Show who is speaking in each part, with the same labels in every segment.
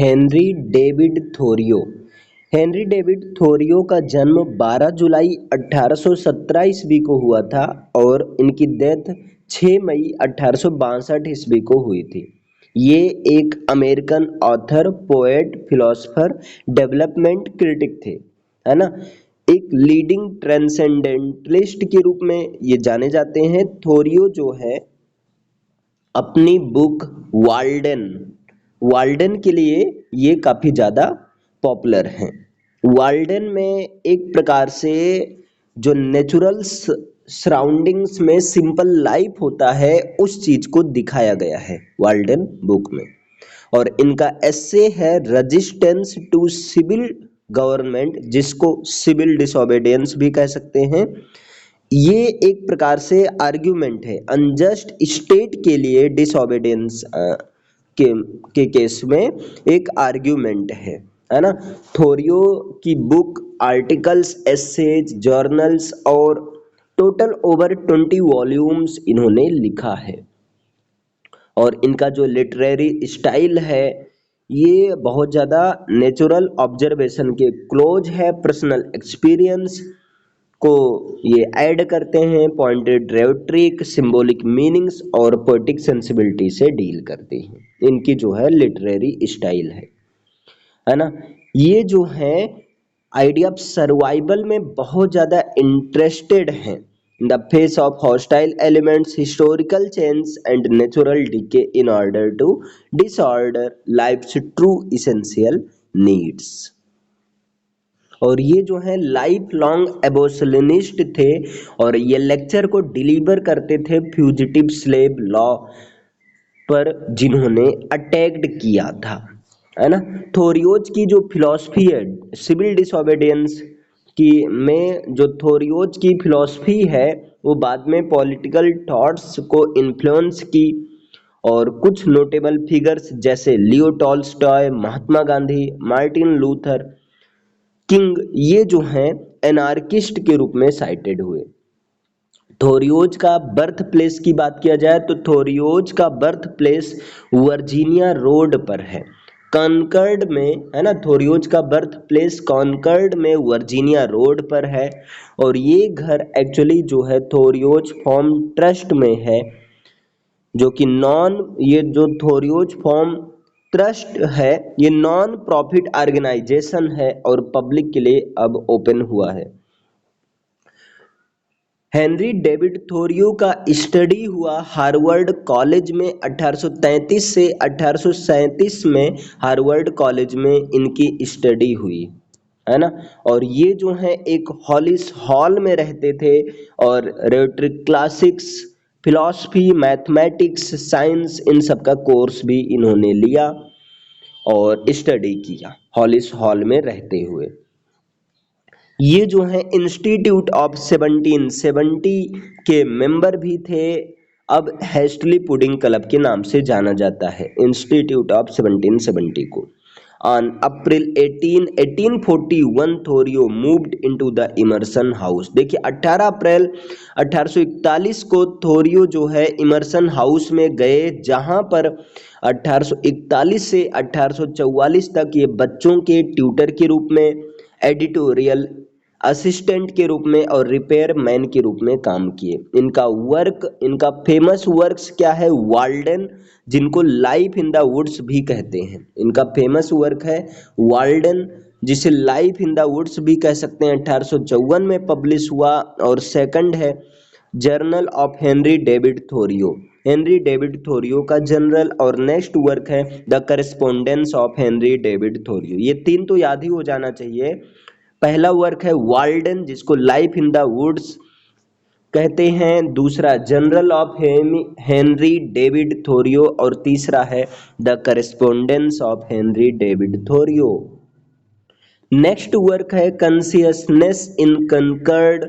Speaker 1: Henry David Thoreau. Henry David Thoreau का जन्म 12 जुलाई 1817 ईस्वी को हुआ था और इनकी डेथ 6 मई 1862 ईस्वी को हुई थी। ये एक American author, poet, philosopher, development critic थे, है ना। एक लीडिंग ट्रांसेंडेंटलिस्ट के रूप में ये जाने जाते हैं। थोरियो जो है अपनी बुक वाल्डन वाल्डन के लिए ये काफ़ी ज़्यादा पॉपुलर हैं। वाल्डन में एक प्रकार से जो नेचुरल सराउंडिंग्स में सिंपल लाइफ होता है उस चीज़ को दिखाया गया है वाल्डन बुक में। और इनका एस्से है रेजिस्टेंस टू सिविल गवर्नमेंट, जिसको सिविल डिसोबीडियंस भी कह सकते हैं। ये एक प्रकार से आर्ग्यूमेंट है अनजस्ट स्टेट के लिए डिसोबीडियंस के केस में एक आर्ग्यूमेंट है ना। थोरियो की बुक, आर्टिकल्स, एसेज, जर्नल्स और टोटल ओवर 20 वॉल्यूम्स इन्होंने लिखा है। और इनका जो लिटरेरी स्टाइल है ये बहुत ज़्यादा नेचुरल ऑब्जर्वेशन के क्लोज है। पर्सनल एक्सपीरियंस को ये ऐड करते हैं, पॉइंटेड रेट्रिक, सिंबॉलिक मीनिंग्स और पोएटिक सेंसिबिलिटी से डील करते हैं। इनकी जो है लिटरेरी स्टाइल है ना। ये जो है आइडिया ऑफ सर्वाइवल में बहुत ज़्यादा इंटरेस्टेड हैं। In the face of hostile elements, historical change and natural decay in order to disorder life's true essential needs. और ये जो है लाइफ लॉन्ग एबोलिशनिस्ट थे और ये लेक्चर को डिलीवर करते थे फ्यूजिटिव स्लेव लॉ पर जिन्होंने अटैक्ड किया था, है ना। थोरियोज की जो फिलॉसफी है सिविल डिसोबीडियंस की में, जो थोरियोज की फिलॉसफी है वो बाद में पॉलिटिकल थॉट्स को इन्फ्लुएंस की। और कुछ नोटेबल फिगर्स जैसे Leo Tolstoy, Mahatma Gandhi, Martin Luther king, ये जो हैं एनार्किस्ट के रूप में साइटेड हुए। थोरियोज का बर्थ प्लेस की बात किया जाए तो थोरियोज का बर्थ प्लेस वर्जीनिया रोड पर है, कॉनकॉर्ड में, है ना। थोरियोज का बर्थ प्लेस कॉनकॉर्ड में वर्जीनिया रोड पर है। और ये घर एक्चुअली जो है थोरियोज फॉर्म ट्रस्ट में है, जो कि ये जो थोरियोज फॉर्म ट्रस्ट है ये नॉन प्रॉफिट ऑर्गेनाइजेशन है और पब्लिक के लिए अब ओपन हुआ है। हेनरी डेविड थोरियो का स्टडी हुआ हार्वर्ड कॉलेज में 1833 से 1837 में हार्वर्ड कॉलेज में इनकी स्टडी हुई, है ना। और ये जो है एक हॉलिस हॉल में रहते थे और rhetoric, classics, philosophy, mathematics, science, इन सब का कोर्स भी इन्होंने लिया और स्टडी किया हॉलिस हॉल में रहते हुए। ये जो है इंस्टीट्यूट ऑफ 1770 के मेंबर भी थे। अब हेस्टली पुडिंग क्लब के नाम से जाना जाता है इंस्टीट्यूट ऑफ 1770 को। On April 18 1841 Thoreau moved into the Emerson house. देखिए 18 अप्रैल 1841 को थोरियो जो है इमर्सन हाउस में गए, जहां पर 1841 से 1844 तक ये बच्चों के ट्यूटर के रूप में, एडिटोरियल असिस्टेंट के रूप में और रिपेयर मैन के रूप में काम किए। इनका फेमस वर्क्स क्या है? वाल्डन, जिनको लाइफ इन द वुड्स भी कहते हैं। इनका फेमस वर्क है वाल्डन, जिसे लाइफ इन द वुड्स भी कह सकते हैं, 1854 में पब्लिश हुआ। और सेकंड है journal of Henry David Thoreau, Henry David Thoreau का जनरल। और नेक्स्ट वर्क है the correspondence of Henry David Thoreau. ये तीन तो याद ही हो जाना चाहिए। पहला वर्क है वाल्डन, जिसको लाइफ इन द वुड्स कहते हैं। दूसरा journal of Henry David Thoreau और तीसरा है the correspondence of Henry David Thoreau. Next work है consciousness in Concord.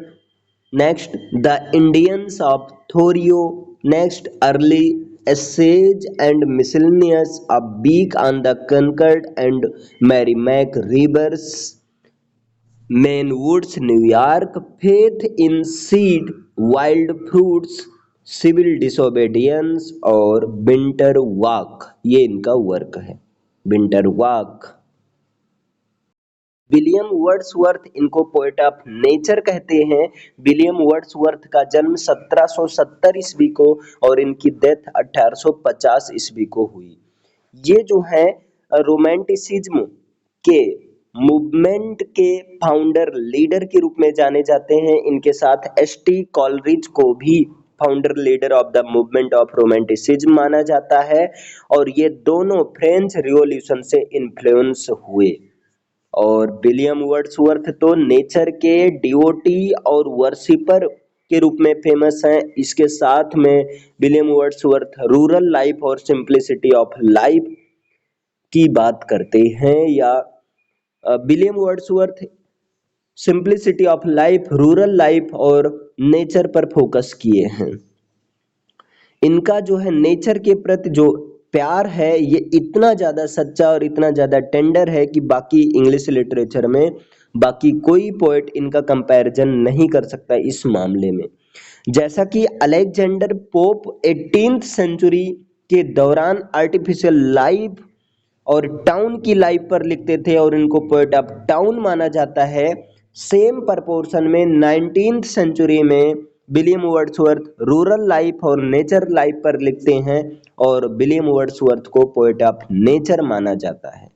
Speaker 1: Next the Indians of Thoreau. Next early essays and miscellaneous, a week on the Concord and Merrimack rivers, Maine woods New York, faith in seed, wild fruits, civil disobedience और winter walk, ये इनका work है। Winter walk. William Wordsworth, इनको poet of nature कहते हैं। William Wordsworth का जन्म 1770 ईस्वी को और इनकी डेथ 1850 ईस्वी को हुई। ये जो है रोमांटिसिज्म के मूवमेंट के फाउंडर लीडर के रूप में जाने जाते हैं। इनके साथ एस.टी. कॉलरिज को भी founder leader of the movement of romanticism माना जाता है और ये दोनों फ्रेंच रिवॉल्यूशन से इन्फ्लुएंस हुए। और विलियम वर्ड्सवर्थ तो नेचर के डिवोटी और वर्शिपर के रूप में फेमस हैं। इसके साथ में विलियम वर्ड्सवर्थ रूरल लाइफ और सिंप्लिसिटी ऑफ लाइफ की बात करते हैं, या William Wordsworth simplicity of life, rural life और नेचर पर फोकस किए हैं। इनका जो है नेचर के प्रति जो प्यार है ये इतना ज़्यादा सच्चा और इतना ज़्यादा टेंडर है कि बाकी इंग्लिश लिटरेचर में बाकी कोई पोएट इनका कंपैरिजन नहीं कर सकता इस मामले में। जैसा कि अलेक्जेंडर पोप 18th सेंचुरी के दौरान आर्टिफिशियल लाइफ और टाउन की लाइफ पर लिखते थे और इनको पोएट ऑफ टाउन माना जाता है, सेम प्रपोर्शन में 19th सेंचुरी में विलियम वर्ड्सवर्थ रूरल लाइफ और नेचर लाइफ पर लिखते हैं और विलियम वर्ड्सवर्थ को पोएट ऑफ नेचर माना जाता है।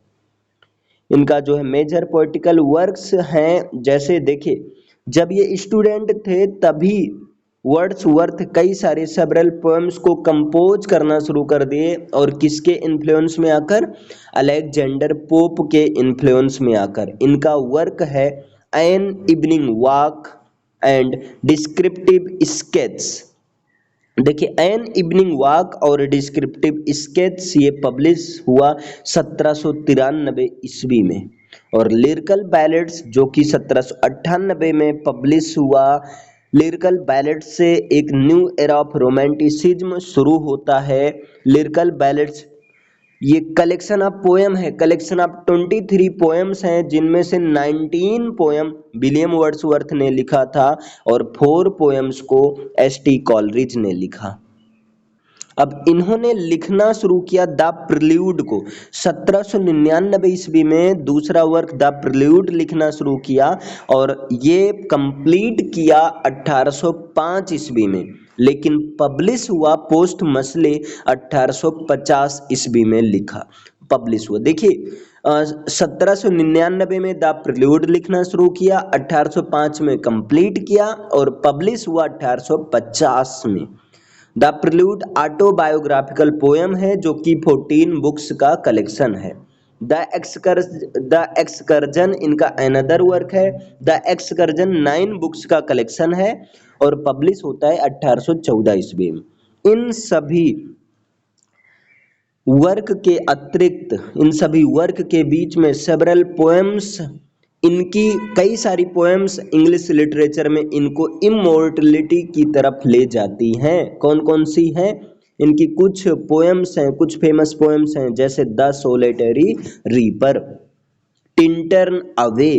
Speaker 1: इनका जो है मेजर पोएटिकल वर्क्स हैं, जैसे देखिए जब ये स्टूडेंट थे तभी वर्ड्सवर्थ कई सारे सेवरल पोएम्स को कंपोज करना शुरू कर दिए और किसके इन्फ्लुएंस में आकर, अलेक्जेंडर पोप के इन्फ्लुएंस में आकर। इनका वर्क है an evening walk and descriptive sketch. देखिए एन इवनिंग वॉक और डिस्क्रिप्टिव स्केच ये पब्लिश हुआ 1793 ईस्वी में और लिरिकल बैलेड्स जो कि 1798 में पब्लिश हुआ। लिरिकल बैलेड्स से एक न्यू एरा ऑफ रोमांटिसिज्म शुरू होता है। लिरिकल बैलेड्स ये कलेक्शन ऑफ पोएम है, कलेक्शन ऑफ 23 पोएम्स हैं जिनमें से 19 पोएम विलियम वर्ड्सवर्थ ने लिखा था और 4 पोएम्स को एस.टी. कॉलरिज ने लिखा। अब इन्होंने लिखना शुरू किया द प्रिल्यूड को 1799 ईस्वी में, दूसरा वर्क द प्रिल्यूड लिखना शुरू किया और ये कंप्लीट किया 1805 ईस्वी में, लेकिन पब्लिश हुआ पोस्टमसली 1850 ईस्वी में लिखा पब्लिश हुआ। देखिए 1799 में द प्रिल्यूड लिखना शुरू किया, 1805 में कंप्लीट किया और पब्लिश हुआ 1850 में। द प्रिल्यूड ऑटोबायोग्राफिकल पोएम है जो कि 14 बुक्स का कलेक्शन है। द एक्सकर्जन इनका अनदर वर्क है। द एक्सकर्जन 9 बुक्स का कलेक्शन है और पब्लिश होता है 1814 ईस्वी में। इन सभी वर्क के अतिरिक्त, इन सभी वर्क के बीच में सेवरल पोएम्स, इनकी कई सारी पोएम्स इंग्लिश लिटरेचर में इनको इमोर्टलिटी की तरफ ले जाती हैं। कौन कौन सी हैं? इनकी कुछ पोएम्स हैं, कुछ फेमस पोएम्स हैं, जैसे the solitary reaper, Tintern Abbey,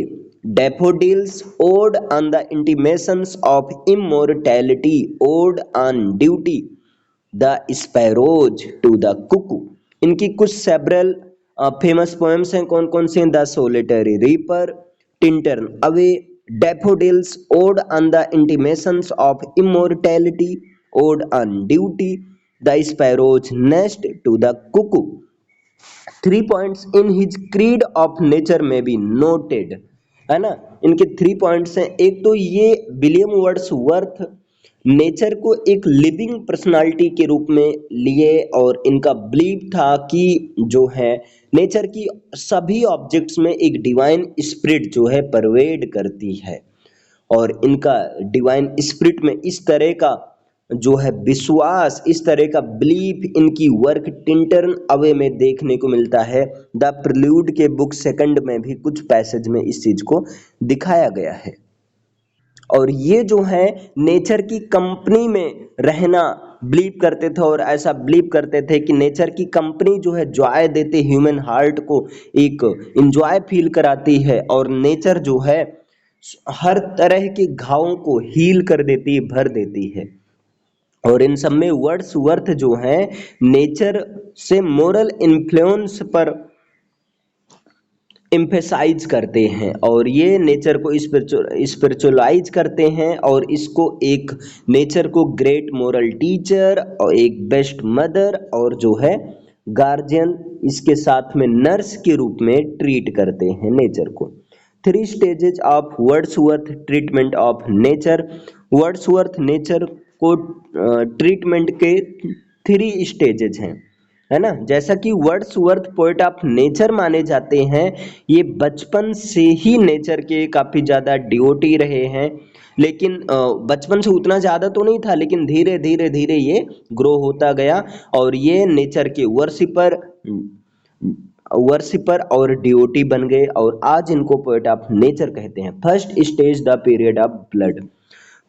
Speaker 1: daffodils, ode on the intimations of immortality, ode on duty, the sparrows to the cuckoo. इनकी कुछ सेवरल फेमस पोएम्स हैं। कौन कौन से हैं? The solitary reaper, Tintern Abbey, daffodils, ode on the intimations of immortality, ode on duty, the sparrows nest to the cuckoo. 3 points in his creed of nature में be noted, है ना। इनके 3 points हैं। एक तो ये विलियम वर्ड्सवर्थ नेचर को एक लिविंग पर्सनालिटी के रूप में लिए और इनका बिलीव था कि जो है नेचर की सभी ऑब्जेक्ट्स में एक डिवाइन स्पिरिट जो है परवेड करती है और इनका डिवाइन स्पिरिट में इस तरह का जो है विश्वास, इस तरह का बिलीफ इनकी वर्क टिंटर्न अवे में देखने को मिलता है। द प्रिल्यूड के बुक सेकंड में भी कुछ पैसेज में इस चीज को दिखाया गया है। और ये जो है नेचर की कंपनी में रहना बिलीव करते थे और ऐसा बिलीव करते थे कि नेचर की कंपनी जो है जॉय देते, ह्यूमन हार्ट को एक इंजॉय फील कराती है और नेचर जो है हर तरह के घावों को हील कर देती है, भर देती है। और इन सब में वर्ड्सवर्थ जो है नेचर से मोरल इन्फ्लुएंस पर एम्फेसाइज करते हैं और ये नेचर को स्पिरिचुअलाइज करते हैं और इसको एक नेचर को ग्रेट मोरल टीचर और एक बेस्ट मदर और जो है गार्जियन इसके साथ में नर्स के रूप में ट्रीट करते हैं नेचर को। Three stages of Wordsworth treatment of nature. Wordsworth nature को ट्रीटमेंट के थ्री स्टेजेज हैं, है ना। जैसा कि वर्ड्सवर्थ पोएट ऑफ नेचर माने जाते हैं, ये बचपन से ही नेचर के काफ़ी ज़्यादा डिवोटी रहे हैं, लेकिन बचपन से उतना ज़्यादा तो नहीं था, लेकिन धीरे धीरे धीरे ये ग्रो होता गया और ये नेचर के वर्शिपर और डिवोटी बन गए और आज इनको पोएट ऑफ नेचर कहते हैं। First stage the period of blood.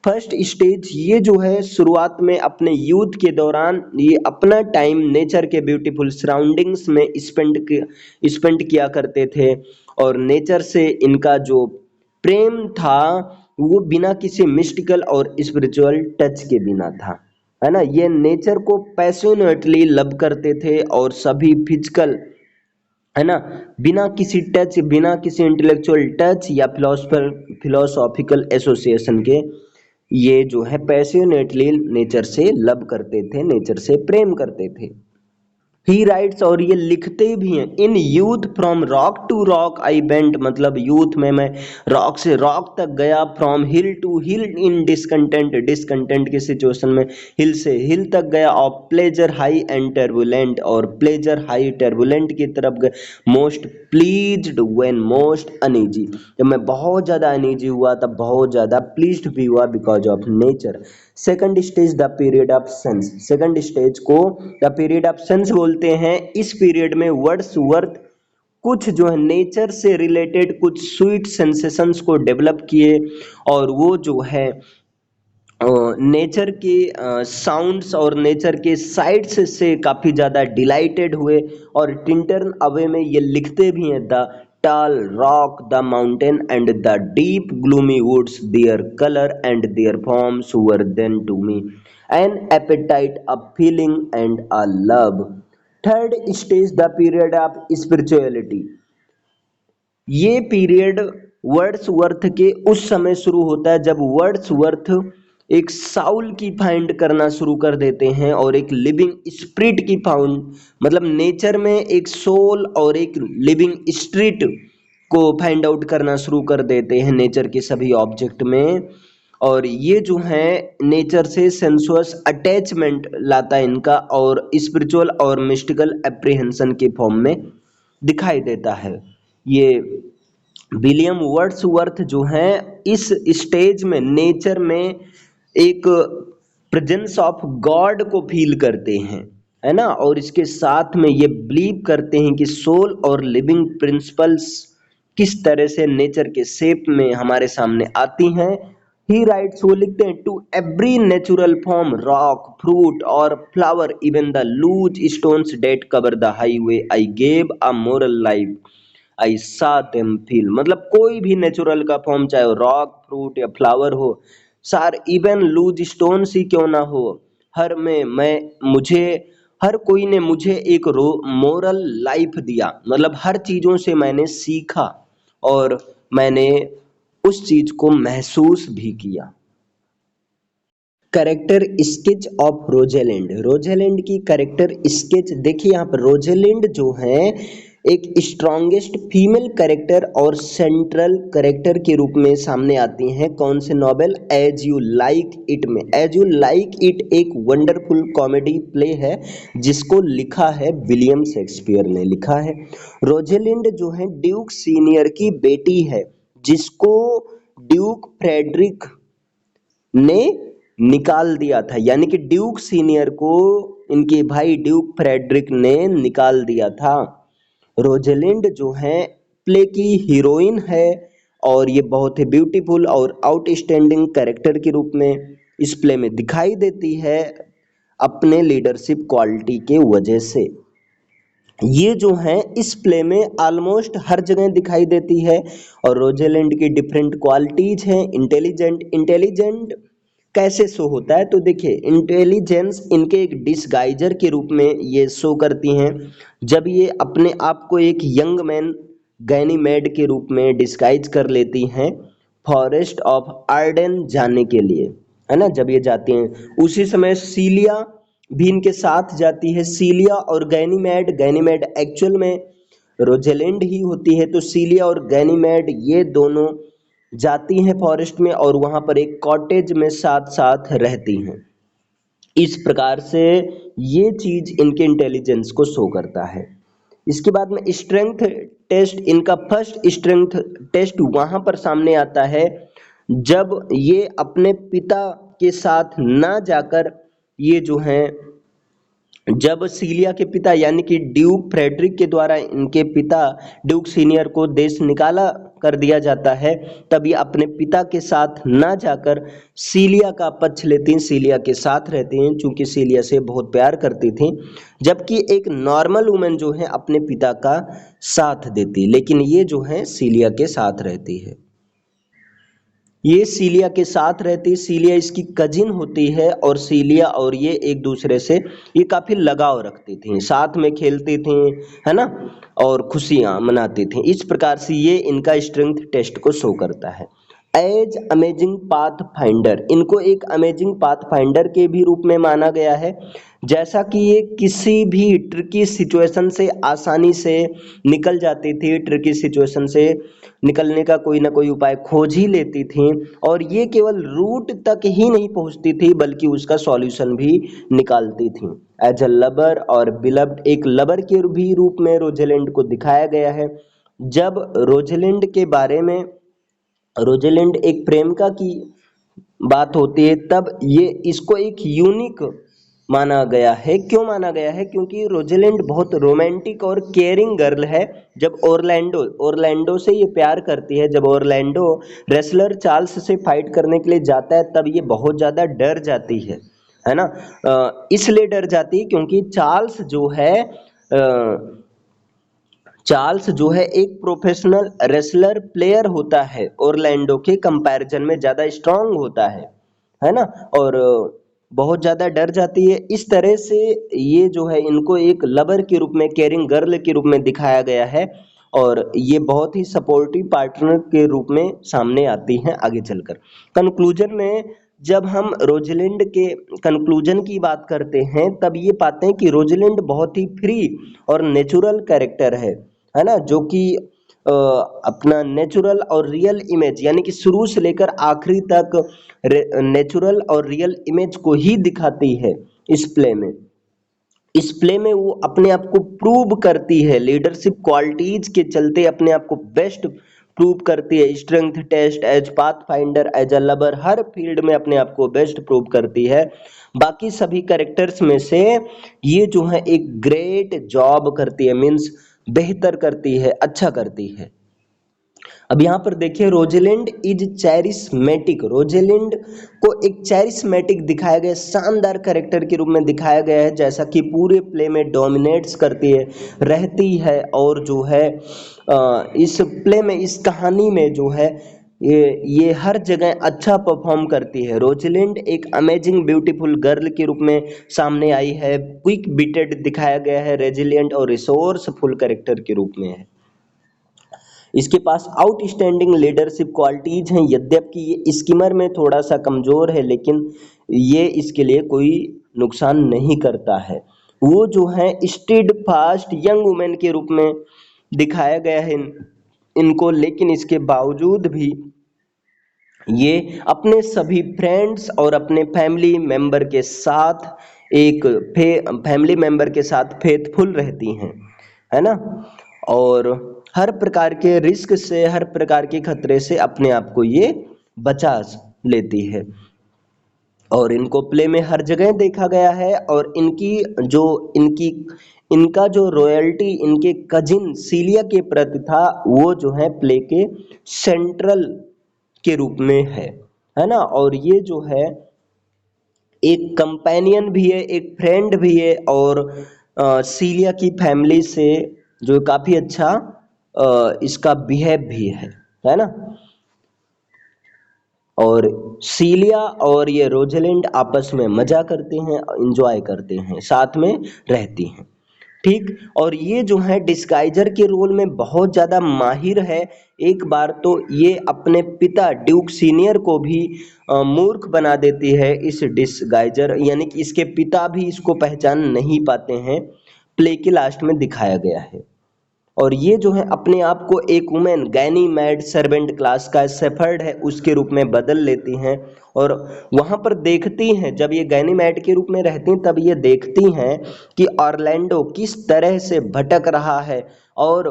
Speaker 1: First stage ये जो है शुरुआत में अपने यूथ के दौरान ये अपना टाइम नेचर के ब्यूटीफुल सराउंडिंग्स में स्पेंड किया करते थे और नेचर से इनका जो प्रेम था वो बिना किसी मिस्टिकल और स्पिरिचुअल टच के बिना था, है ना। ये नेचर को पैशनेटली लव करते थे और सभी फिजिकल, है ना, बिना किसी टच, बिना किसी इंटेलेक्चुअल टच या फिलोसॉफिकल एसोसिएशन के ये जो है पैशनेटली नेचर से लव करते थे, नेचर से प्रेम करते थे। ही राइट्स और ये लिखते भी हैं, in youth from rock to rock I went, मतलब यूथ में मैं रॉक से रॉक तक गया, from hill to hill in discontent की सिचुएशन में हिल से हिल तक गया, of pleasure high and turbulent, और प्लेजर हाई टर्बुलेंट की तरफ गए, most pleased when most uneasy, जब मैं बहुत ज़्यादा अनईजी हुआ तब बहुत ज़्यादा प्लीज्ड भी हुआ because of nature. Second stage the period of sense. Second stage को द पीरियड ऑफ सेंस बोलते हैं। इस पीरियड में वर्ड्सवर्थ कुछ जो है नेचर से रिलेटेड कुछ स्वीट सेंसेशंस को डेवलप किए और वो जो है नेचर के साउंड्स और नेचर के साइट्स से काफ़ी ज़्यादा डिलाइटेड हुए और टिंटर्न अवे में ये लिखते भी हैं, the tall rock, the mountain, and the deep gloomy woods, their color and their forms were then to me an appetite, a feeling, and a love. Third stage, the period of spirituality. ये period Wordsworth के उस समय शुरू होता है जब Wordsworth एक Saul की फाइंड करना शुरू कर देते हैं और एक लिविंग स्पिरिट की फाउंड, मतलब नेचर में एक सोल और एक लिविंग स्पिरिट को फाइंड आउट करना शुरू कर देते हैं नेचर के सभी ऑब्जेक्ट में, और ये जो है नेचर से सेंसुअस अटैचमेंट लाता है इनका और स्पिरिचुअल और मिस्टिकल एप्रीहेंशन के फॉर्म में दिखाई देता है। ये विलियम वर्ड्सवर्थ जो हैं इस स्टेज में नेचर में एक प्रेजेंस ऑफ गॉड को फील करते हैं, है ना, और इसके साथ में ये बिलीव करते हैं कि सोल और लिविंग प्रिंसिपल्स किस तरह से नेचर के शेप में हमारे सामने आती हैं। ही राइट्स, वो लिखते हैं, to every natural form, rock, fruit और flower, even the loose stones that cover the highway, I gave a moral life, I saw them feel, मतलब कोई भी नेचुरल का फॉर्म, चाहे वो रॉक, फ्रूट या फ्लावर हो, सार इवन लूज स्टोन सी क्यों ना हो, हर कोई ने मुझे एक मोरल लाइफ दिया, मतलब हर चीज़ों से मैंने सीखा और मैंने उस चीज़ को महसूस भी किया। Character sketch of Rosalind. Rosalind की कैरेक्टर स्केच देखिए, यहाँ पर रोजेलिंड जो है एक स्ट्रॉन्गेस्ट फीमेल कैरेक्टर और सेंट्रल कैरेक्टर के रूप में सामने आती हैं। कौन से novel? As you like it में। एज यू लाइक इट एक वंडरफुल कॉमेडी प्ले है जिसको लिखा है विलियम शेक्सपियर ने लिखा है। रोजेलिंड जो है ड्यूक सीनियर की बेटी है जिसको ड्यूक फ्रेडरिक ने निकाल दिया था, यानी कि ड्यूक सीनियर को इनके भाई ड्यूक फ्रेडरिक ने निकाल दिया था। रोजेलिंड जो है प्ले की हीरोइन है और ये बहुत ही ब्यूटीफुल और आउटस्टैंडिंग कैरेक्टर के रूप में इस प्ले में दिखाई देती है अपने लीडरशिप क्वालिटी के वजह से। ये जो है इस प्ले में ऑलमोस्ट हर जगह दिखाई देती है और रोजेलिंड की डिफरेंट क्वालिटीज हैं। इंटेलिजेंट कैसे शो होता है तो देखिए, इंटेलिजेंस इनके एक डिसगाइजर के रूप में ये शो करती हैं। जब ये अपने आप को एक यंग मैन गैनीमेड के रूप में डिस्गाइज कर लेती हैं फॉरेस्ट ऑफ आर्डेन जाने के लिए, है ना। जब ये जाती हैं उसी समय सीलिया भी इनके साथ जाती है। सीलिया और गैनीमेड, गैनीमेड एक्चुअल में रोजेलिंड ही होती है, तो सीलिया और गैनीमेड ये दोनों जाती हैं फॉरेस्ट में और वहां पर एक कॉटेज में साथ साथ रहती हैं। इस प्रकार से ये चीज इनके इंटेलिजेंस को शो करता है। इसके बाद में स्ट्रेंथ टेस्ट, इनका फर्स्ट स्ट्रेंथ टेस्ट वहां पर सामने आता है जब ये अपने पिता के साथ ना जाकर, ये जो हैं जब सीलिया के पिता यानी कि ड्यूक फ्रेडरिक के द्वारा इनके पिता ड्यूक सीनियर को देश निकाला कर दिया जाता है, तब ये अपने पिता के साथ ना जाकर सीलिया का पक्ष लेती हैं, सीलिया के साथ रहती हैं, चूंकि सीलिया से बहुत प्यार करती थी। जबकि एक नॉर्मल वुमेन जो है अपने पिता का साथ देती, लेकिन ये जो है सीलिया के साथ रहती है। ये सीलिया के साथ रहती, सीलिया इसकी कजिन होती है और सीलिया और ये एक दूसरे से ये काफी लगाव रखती थी, साथ में खेलती थी, है ना, और खुशियां मनाती थी। इस प्रकार से ये इनका स्ट्रेंथ टेस्ट को शो करता है। एज अमेजिंग पाथ फाइंडर, इनको एक अमेजिंग पाथ फाइंडर के भी रूप में माना गया है। जैसा कि ये किसी भी ट्रिकी सिचुएशन से आसानी से निकल जाती थी, ट्रिकी सिचुएशन से निकलने का कोई ना कोई उपाय खोज ही लेती थी, और ये केवल रूट तक ही नहीं पहुंचती थी बल्कि उसका सॉल्यूशन भी निकालती थी। एज अ लबर और बिलव्ड, एक लबर के भी रूप में रोजेलिंड को दिखाया गया है। जब रोजेलिंड के बारे में, रोजेलिंड एक प्रेमिका की बात होती है, तब ये इसको एक यूनिक माना गया है। क्यों माना गया है? क्योंकि रोजेलिंड बहुत रोमांटिक और केयरिंग गर्ल है। जब ओरलैंडो ओरलैंडो से ये प्यार करती है, जब ओरलैंडो रेसलर चार्ल्स से फाइट करने के लिए जाता है, तब ये बहुत ज़्यादा डर जाती है ना। इसलिए डर जाती है क्योंकि चार्ल्स जो है एक प्रोफेशनल रेसलर प्लेयर होता है, ओरलैंडो के कंपैरिजन में ज़्यादा स्ट्रांग होता है ना, और बहुत ज़्यादा डर जाती है। इस तरह से ये जो है इनको एक लवर के रूप में, केयरिंग गर्ल के रूप में दिखाया गया है, और ये बहुत ही सपोर्टिव पार्टनर के रूप में सामने आती हैं आगे चलकर। कंक्लूजन में जब हम रोजलिंड के कंक्लूजन की बात करते हैं, तब ये पाते हैं कि रोजलिंड बहुत ही फ्री और नेचुरल कैरेक्टर है ना, जो कि अपना नेचुरल और रियल इमेज, यानी कि शुरू से लेकर आखिरी तक नेचुरल और रियल इमेज को ही दिखाती है। इस प्ले में वो अपने आप को प्रूव करती है, लीडरशिप क्वालिटीज के चलते अपने आप को बेस्ट प्रूव करती है। Strength test, as pathfinder, as a lover, हर फील्ड में अपने आप को बेस्ट प्रूव करती है। बाकी सभी कैरेक्टर्स में से ये जो है एक ग्रेट जॉब करती है, मीन्स बेहतर करती है, अच्छा करती है। अब यहाँ पर देखिए, रोजेलिंड इज चैरिस्मेटिक, रोजेलिंड को एक चैरिस्मेटिक दिखाया गया, शानदार कैरेक्टर के रूप में दिखाया गया है, जैसा कि पूरे प्ले में डोमिनेट्स करती है, रहती है, और जो है इस प्ले में, इस कहानी में जो है ये हर जगह अच्छा परफॉर्म करती है। रोजलिंड एक अमेजिंग ब्यूटीफुल गर्ल के रूप में सामने आई है, क्विक बिटेड दिखाया गया है, रेजिलियंट और रिसोर्सफुल कैरेक्टर के रूप में है। इसके पास आउटस्टैंडिंग लीडरशिप क्वालिटीज हैं, यद्यपि ये स्कीमर में थोड़ा सा कमजोर है, लेकिन ये इसके लिए कोई नुकसान नहीं करता है। वो जो है स्टीड फास्ट यंग वुमेन के रूप में दिखाया गया है इनको, लेकिन इसके बावजूद भी ये अपने सभी फ्रेंड्स और अपने फैमिली मेंबर के साथ फैमिली मेंबर के साथ फेथफुल रहती हैं, है ना, और हर प्रकार के रिस्क से, हर प्रकार के खतरे से अपने आप को ये बचा लेती है। और इनको प्ले में हर जगह देखा गया है, और इनका जो रॉयल्टी इनके कजिन सीलिया के प्रति था, वो जो है प्ले के सेंट्रल के रूप में है ना। और ये जो है एक कंपेनियन भी है, एक फ्रेंड भी है, और सीलिया की फैमिली से जो काफी अच्छा इसका बिहेव भी है ना। और सीलिया और ये रोजलिंड आपस में मजा करते हैं, एंजॉय करते हैं, साथ में रहती हैं। ठीक। और ये जो है डिस्गाइजर के रोल में बहुत ज़्यादा माहिर है। एक बार तो ये अपने पिता ड्यूक सीनियर को भी मूर्ख बना देती है इस डिस्गाइजर, यानी कि इसके पिता भी इसको पहचान नहीं पाते हैं। प्ले के लास्ट में दिखाया गया है। और ये जो है अपने आप को एक वुमेन गैनीमेड सर्वेंट क्लास का शेफर्ड है उसके रूप में बदल लेती हैं। और वहाँ पर देखती हैं, जब ये गैनीमेड के रूप में रहती हैं तब ये देखती हैं कि ऑरलैंडो किस तरह से भटक रहा है और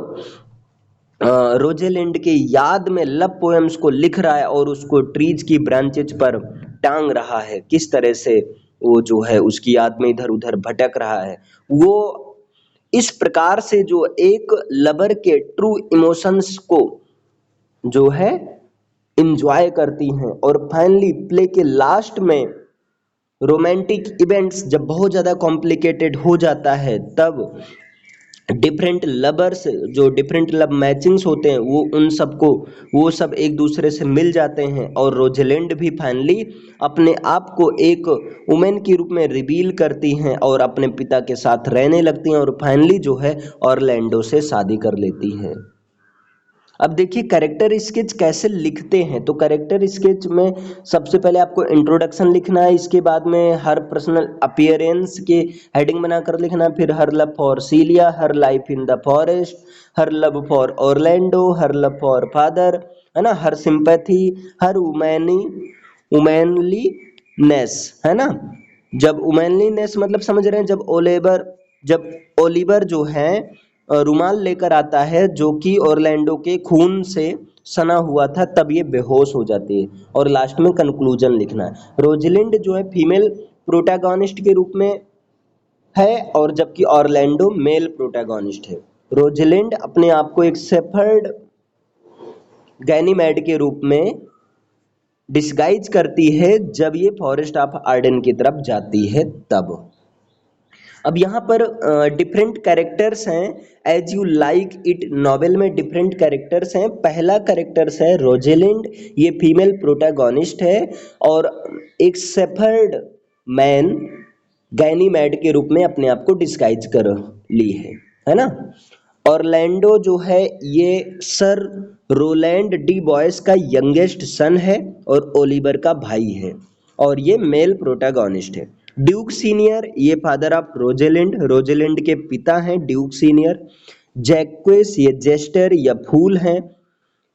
Speaker 1: रोजेलिंड की याद में लव पोएम्स को लिख रहा है और उसको ट्रीज की ब्रांचेज पर टांग रहा है। किस तरह से वो जो है उसकी याद में इधर उधर भटक रहा है। वो इस प्रकार से जो एक लवर के ट्रू इमोशंस को जो है इंजॉय करती हैं। और फाइनली प्ले के लास्ट में रोमांटिक इवेंट्स जब बहुत ज़्यादा कॉम्प्लिकेटेड हो जाता है तब डिफरेंट लवर्स जो डिफरेंट लव मैचिंग्स होते हैं वो उन सबको वो सब एक दूसरे से मिल जाते हैं और रोजेलिंड भी फाइनली अपने आप को एक वुमेन के रूप में रिवील करती हैं और अपने पिता के साथ रहने लगती हैं और फाइनली जो है ऑरलैंडो से शादी कर लेती हैं। अब देखिए कैरेक्टर स्केच कैसे लिखते हैं। तो कैरेक्टर स्केच में सबसे पहले आपको इंट्रोडक्शन लिखना है, इसके बाद में हर पर्सनल अपीयरेंस के हेडिंग बनाकर लिखना है, फिर her love for Celia, her life in the forest, her love for Orlando, her love for father, है ना, हर सिंपैथी, हर उमैनलीनेस, है ना। जब उमैनलीनेस मतलब समझ रहे हैं, जब ओलिवर जो है रुमाल लेकर आता है जो कि ऑरलैंडो के खून से सना हुआ था तब ये बेहोश हो जाती है। और लास्ट में कंक्लूजन लिखना है। रोजलिंड जो है फीमेल प्रोटैगनिस्ट के रूप में है और जबकि ऑरलैंडो मेल प्रोटैगनिस्ट है। रोजलिंड अपने आप को एक शेफर्ड गैनीमेड के रूप में डिस्गाइज करती है जब ये फॉरेस्ट ऑफ आर्डन की तरफ जाती है तब। अब यहाँ पर डिफरेंट कैरेक्टर्स हैं। As you like it novel में डिफरेंट कैरेक्टर्स हैं। पहला कैरेक्टर्स है रोजेलिंड, ये फीमेल प्रोटैगनिस्ट है और एक शेफर्ड मैन गैनीमेड के रूप में अपने आप को डिस्गाइज कर ली है ना। ऑरलैंडो जो है ये सर रोलैंड डी बॉयस का यंगेस्ट सन है और ओलिवर का भाई है और ये मेल प्रोटैगनिस्ट है। ड्यूक सीनियर ये फादर ऑफ रोजेलिंड के पिता हैं ड्यूक सीनियर। जैक्वेस ये जेस्टर या फूल हैं।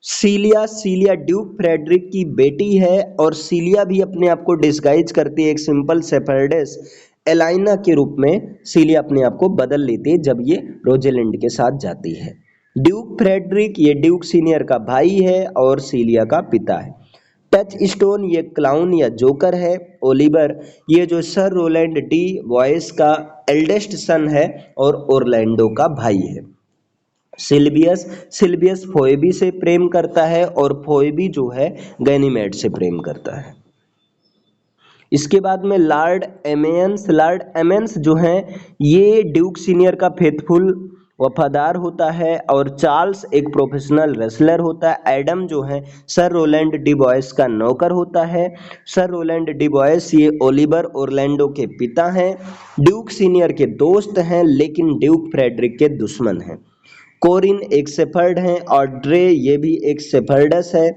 Speaker 1: सीलिया ड्यूक फ्रेडरिक की बेटी है और सीलिया भी अपने आप को डिस्गाइज करती है एक सिंपल शेफर्डेस एलाइना के रूप में। सीलिया अपने आप को बदल लेती है जब ये रोजेलिंड के साथ जाती है। ड्यूक फ्रेडरिक ये ड्यूक सीनियर का भाई है और सीलिया का पिता है। टच स्टोन ये क्लाउन या जोकर है। ओलिवर ये जो सर रोलैंड डी वॉयस का एल्डेस्ट सन है और ओरलैंडो का भाई है। सिल्वियस फोएबी से प्रेम करता है और फोएबी जो है गैनीमेड से प्रेम करता है। इसके बाद में लॉर्ड एमेंस जो हैं ये ड्यूक सीनियर का फेथफुल वफादार होता है और चार्ल्स एक प्रोफेशनल रेसलर होता है। एडम जो है सर रोलैंड डी बॉयस का नौकर होता है। सर रोलैंड डी बॉयस ये ओलिवर ऑरलैंडो के पिता हैं। ड्यूक सीनियर के दोस्त हैं लेकिन ड्यूक फ्रेडरिक के दुश्मन हैं। कोरिन एक शेफर्ड हैं। ऑड्रे ये भी एक शेफर्डस है।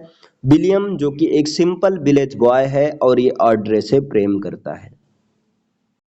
Speaker 1: विलियम जो कि एक सिंपल विलेज बॉय है और ये ऑड्रे से प्रेम करता है।